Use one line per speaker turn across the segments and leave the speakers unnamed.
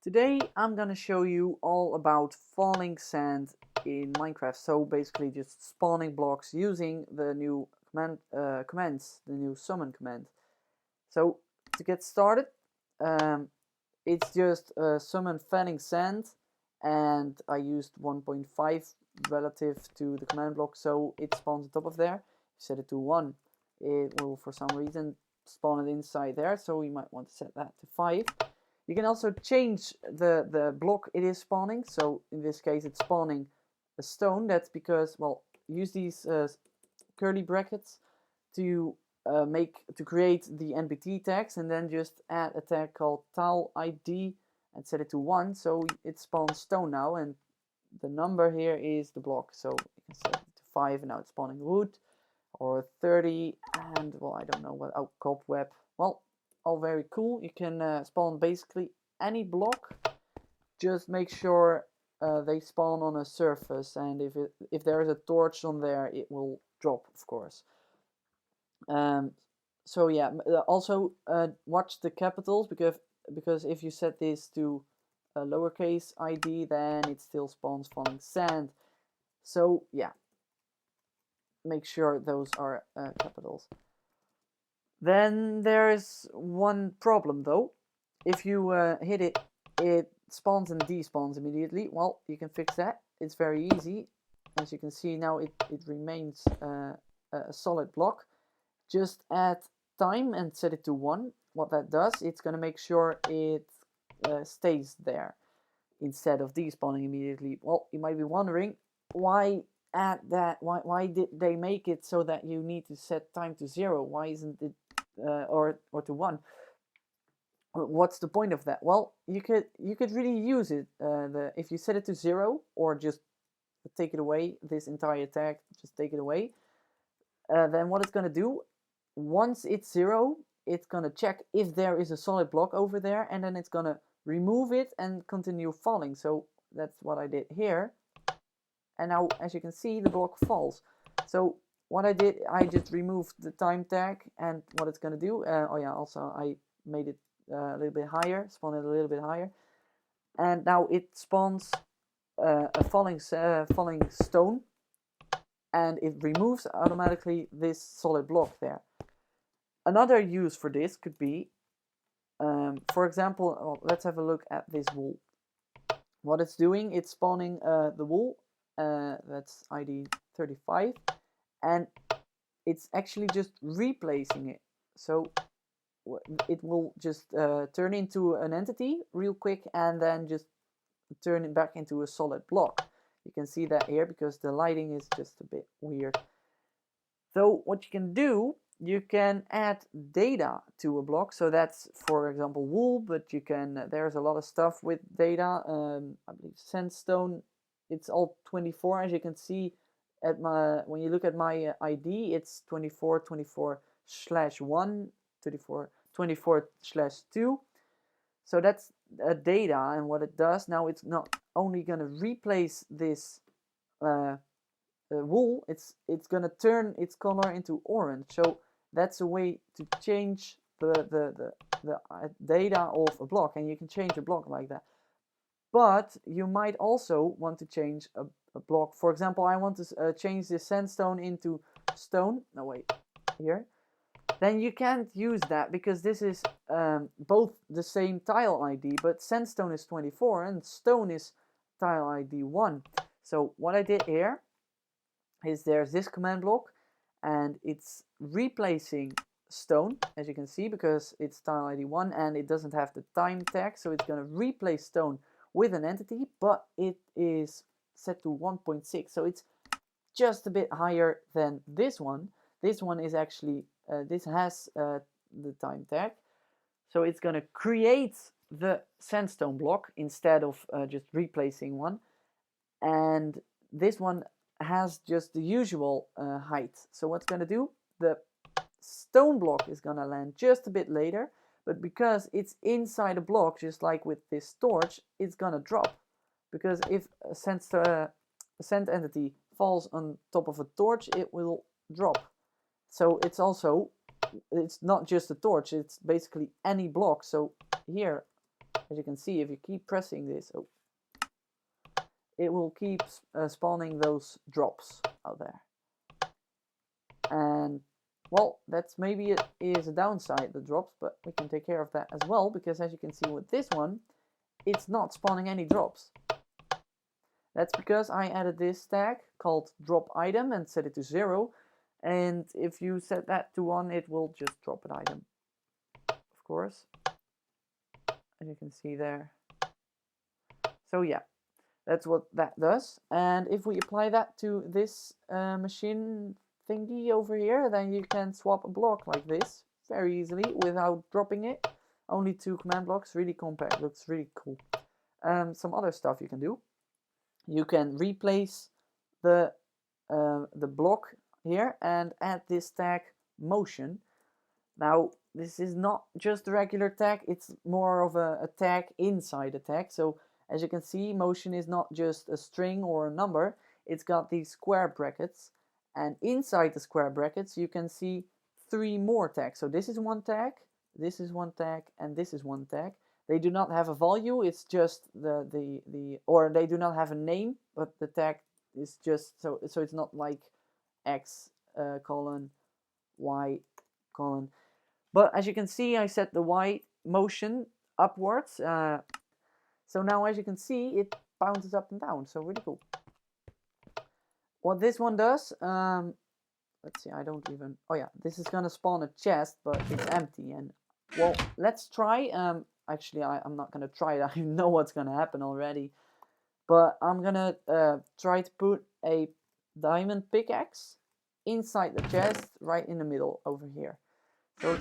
Today I'm gonna show you all about falling sand in Minecraft. So basically just spawning blocks using the new commands, the new summon command. So to get started, um, it's just summon falling sand, and I used 1.5 relative to the command block, so it spawns on top of there. If you set it to 1, it will for some reason spawn it inside there, so you might want to set that to 5. You can also change the block it is spawning. So in this case it's spawning a stone. That's because, well, use these curly brackets to create the NBT tags, and then just add a tag called tile ID and set it to 1, so it spawns stone now, and the number here is the block. So you can set it to 5 and now it's spawning wood, or 30, and well, I don't know what, oh, cobweb. Well, all very cool. You can spawn basically any block. Just make sure they spawn on a surface, and if there is a torch on there, it will drop, of course. So yeah, also watch the capitals, because if you set this to a lowercase ID, then it still spawns falling sand. So yeah, make sure those are capitals. Then there's one problem though. If you hit it, it spawns and despawns immediately. Well, you can fix that. It's very easy. As you can see now, it remains a solid block. Just add time and set it to 1. What that does, it's going to make sure it stays there instead of despawning immediately. Well, you might be wondering, why add that? Why did they make it so that you need to set time to 0? Why isn't it or to 1? What's the point of that? Well, you could really use it. If you set it to 0, or just take it away, this entire tag, just take it away, then what it's going to do, once it's 0, it's going to check if there is a solid block over there, and then it's going to remove it and continue falling. So that's what I did here. And now, as you can see, the block falls. So what I did, I just removed the time tag, and what it's going to do, oh yeah, also I made it a little bit higher, spawn it a little bit higher, and now it spawns a falling stone, and it removes automatically this solid block there. Another use for this could be, for example, well, let's have a look at this wool. What it's doing, it's spawning the wool, that's ID 35, and it's actually just replacing it. So it will just turn into an entity real quick, and then just turn it back into a solid block. You can see that here because the lighting is just a bit weird. So what you can do, you can add data to a block. So that's, for example, wool, but you can, there's a lot of stuff with data. I believe sandstone, it's all 24, as you can see at my, when you look at my ID, it's 24/1, 24/2. So that's data, and what it does now, it's not only going to replace this wool, it's gonna turn its color into orange. So that's a way to change the data of a block, and you can change a block like that. But you might also want to change a block. For example, I want to change this sandstone into stone. No, wait, here. Then you can't use that, because this is both the same tile ID, but sandstone is 24 and stone is tile ID 1. So what I did here is there's this command block, and it's replacing stone, as you can see, because it's tile ID 1 and it doesn't have the time tag. So it's going to replace stone with an entity, but it is set to 1.6, so it's just a bit higher than this one. This one is actually this has the time tag, so it's going to create the sandstone block instead of just replacing one, and this one has just the usual height. So what's going to do, the stone block is going to land just a bit later, but because it's inside a block, just like with this torch, it's going to drop, because if a sand entity falls on top of a torch, it will drop. So it's also, it's not just a torch, it's basically any block. So here as you can see, if you keep pressing this, it will keep spawning those drops out there. And well, that's maybe it is a downside, the drops, but we can take care of that as well, because as you can see with this one, it's not spawning any drops. That's because I added this tag called drop item and set it to 0. And if you set that to 1, it will just drop an item, of course, as you can see there. So yeah, that's what that does. And if we apply that to this machine thingy over here, then you can swap a block like this very easily without dropping it. Only 2 command blocks, really compact, looks really cool. Some other stuff you can do. You can replace the block here and add this tag motion. Now this is not just a regular tag, it's more of a tag inside a tag. So as you can see, motion is not just a string or a number, it's got these square brackets, and inside the square brackets you can see 3 more tags. So this is one tag, this is one tag, and this is one tag. They do not have a value, it's just or they do not have a name, but the tag is just, so it's not like X colon, Y colon. But as you can see, I set the Y motion upwards. So now as you can see, it bounces up and down, so really cool. What this one does, let's see, I don't even, oh yeah, this is gonna spawn a chest, but it's empty. And well, let's try, actually I'm not gonna try it, I know what's gonna happen already. But I'm gonna try to put a diamond pickaxe inside the chest, right in the middle over here. So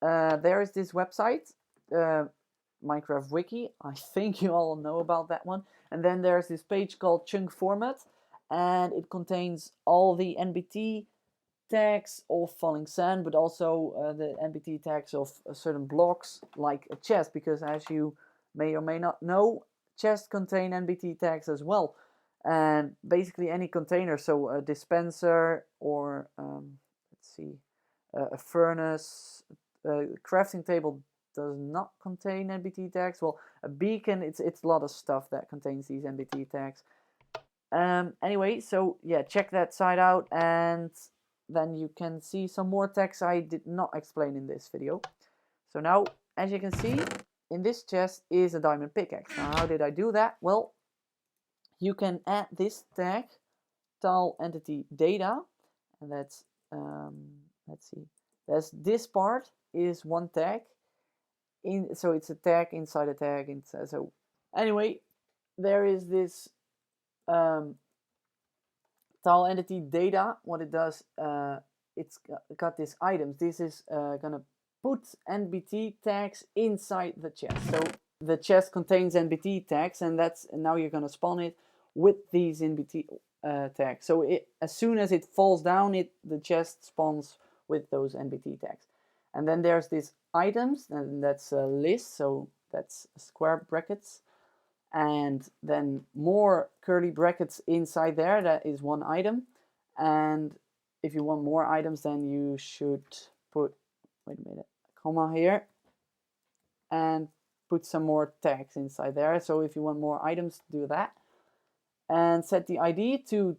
there is this website, Minecraft Wiki. I think you all know about that one. And then there's this page called Chunk Format, and it contains all the NBT tags of falling sand, but also the NBT tags of certain blocks, like a chest, because as you may or may not know, chests contain NBT tags as well. And basically any container, so a dispenser or let's see, a furnace, a crafting table does not contain NBT tags. Well, a beacon, it's a lot of stuff that contains these NBT tags. Anyway, so yeah, check that site out, and then you can see some more tags I did not explain in this video. So now, as you can see, in this chest is a diamond pickaxe. Now, how did I do that? Well, you can add this tag, tile entity data, and that's, let's see, there's this part is one tag, so it's a tag inside a tag. So anyway, there is this tile entity data. What it does, it's got these items. This is gonna put NBT tags inside the chest. So the chest contains NBT tags, and now you're gonna spawn it with these NBT tags. So as soon as it falls down, the chest spawns with those NBT tags. And then there's these items, and that's a list, so that's square brackets, and then more curly brackets inside there, that is one item. And if you want more items, then you should put, wait a minute, a comma here, and put some more tags inside there. So if you want more items, do that. And set the ID to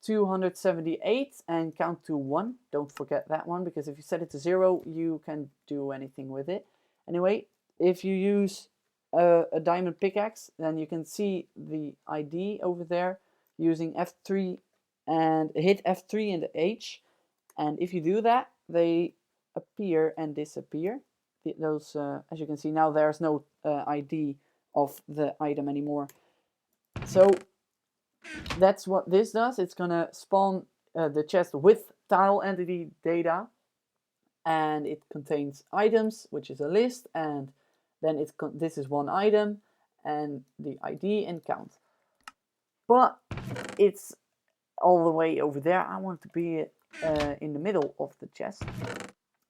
278 and count to 1. Don't forget that one, because if you set it to 0, you can do anything with it. Anyway, if you use a diamond pickaxe, then you can see the ID over there using F3, and hit F3 and H. And if you do that, they appear and disappear. Those, as you can see now, there's no ID of the item anymore. So that's what this does. It's gonna spawn the chest with tile entity data, and it contains items, which is a list, and then this is one item, and the ID and count. But it's all the way over there. I want to be in the middle of the chest.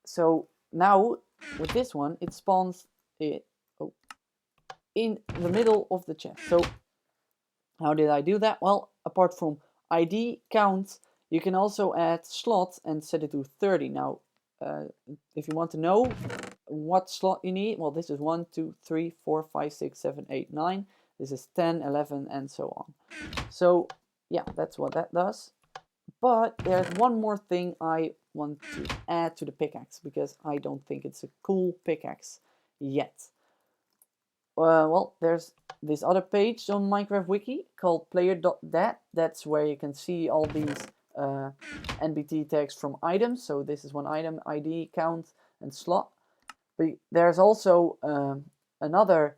So now with this one, it spawns it in the middle of the chest. So how did I do that? Well, apart from ID count, you can also add slot and set it to 30. Now, if you want to know what slot you need. Well, this is 1, 2, 3, 4, 5, 6, 7, 8, 9. This is 10, 11, and so on. So yeah, that's what that does. But there's one more thing I want to add to the pickaxe, because I don't think it's a cool pickaxe yet. Well, there's this other page on Minecraft Wiki called player.dat. That's where you can see all these NBT tags from items. So this is one item, ID, count, and slot. But there's also another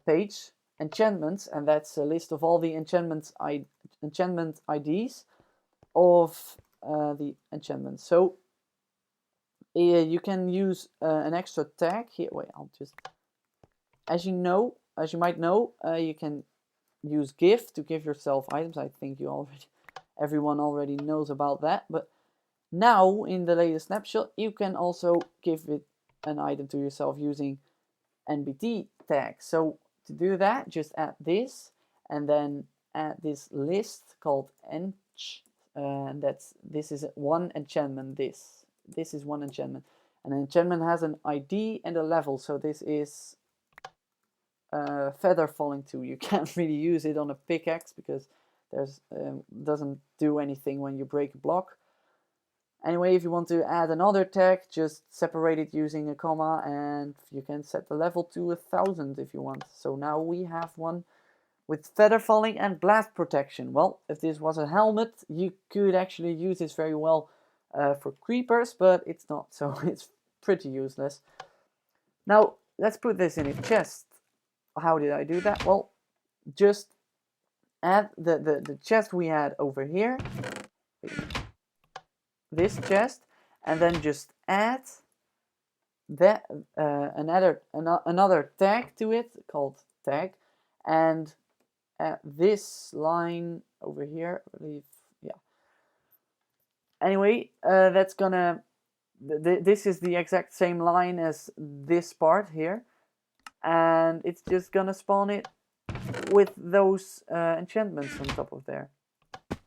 page, enchantments, and that's a list of all the enchantment IDs of the enchantments. So you can use an extra tag here. Wait, I'll just, as you might know, you can use gift to give yourself items. I think everyone already knows about that. But now in the latest snapshot, you can also give it an item to yourself using NBT tag. So to do that, just add this, and then add this list called ench, and this is one enchantment. This is one enchantment. An enchantment has an ID and a level. So this is Feather Falling 2. You can't really use it on a pickaxe because there's doesn't do anything when you break a block. Anyway, if you want to add another tag, just separate it using a comma, and you can set the level to 1000 if you want. So now we have one with feather falling and blast protection. Well, if this was a helmet, you could actually use this very well for creepers, but it's not, so it's pretty useless. Now, let's put this in a chest. How did I do that? Well, just add the chest we had over here, this chest, and then just add that another tag to it called tag, and this line over here, I believe, yeah. Anyway, that's gonna, this is the exact same line as this part here, and it's just gonna spawn it with those enchantments on top of there.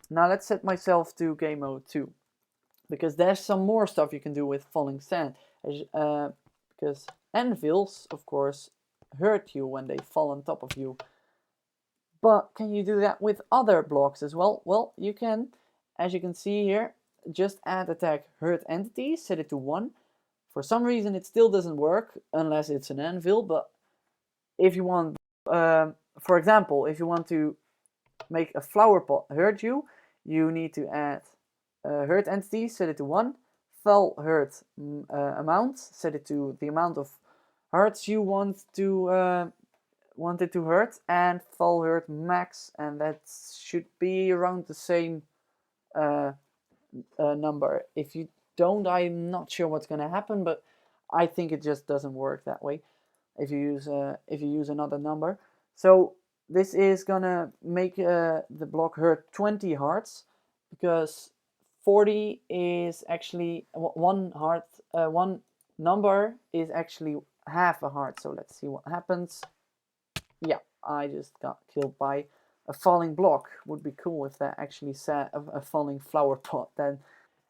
Now let's set myself to game mode 2, because there's some more stuff you can do with falling sand, because anvils, of course, hurt you when they fall on top of you. But can you do that with other blocks as well? Well, you can. As you can see here, just add the tag hurt entity, set it to 1. For some reason it still doesn't work unless it's an anvil, but if you want, for example, if you want to make a flower pot hurt you, you need to add hurt entity, set it to 1, fell hurt amount, set it to the amount of hearts you want it to hurt, and fall hurt max, and that should be around the same number. If you don't, I'm not sure what's gonna happen, but I think it just doesn't work that way if you use another number. So this is gonna make the block hurt 20 hearts, because 40 is actually one number is actually half a heart. So let's see what happens. Yeah, I just got killed by a falling block. Would be cool if that actually said a falling flower pot then.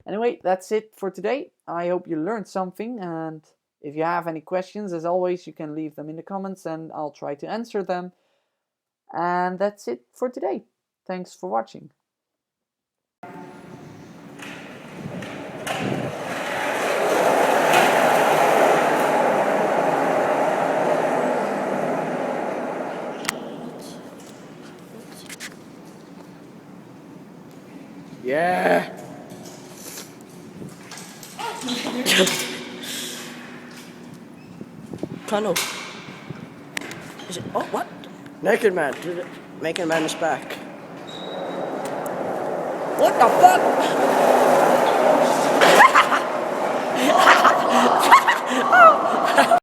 Anyway, that's it for today. I hope you learned something, and if you have any questions, as always, you can leave them in the comments and I'll try to answer them. And that's it for today. Thanks for watching.
Yeah. Tunnel. Is it? Oh, what? Naked Man. Naked Man is back. What the fuck?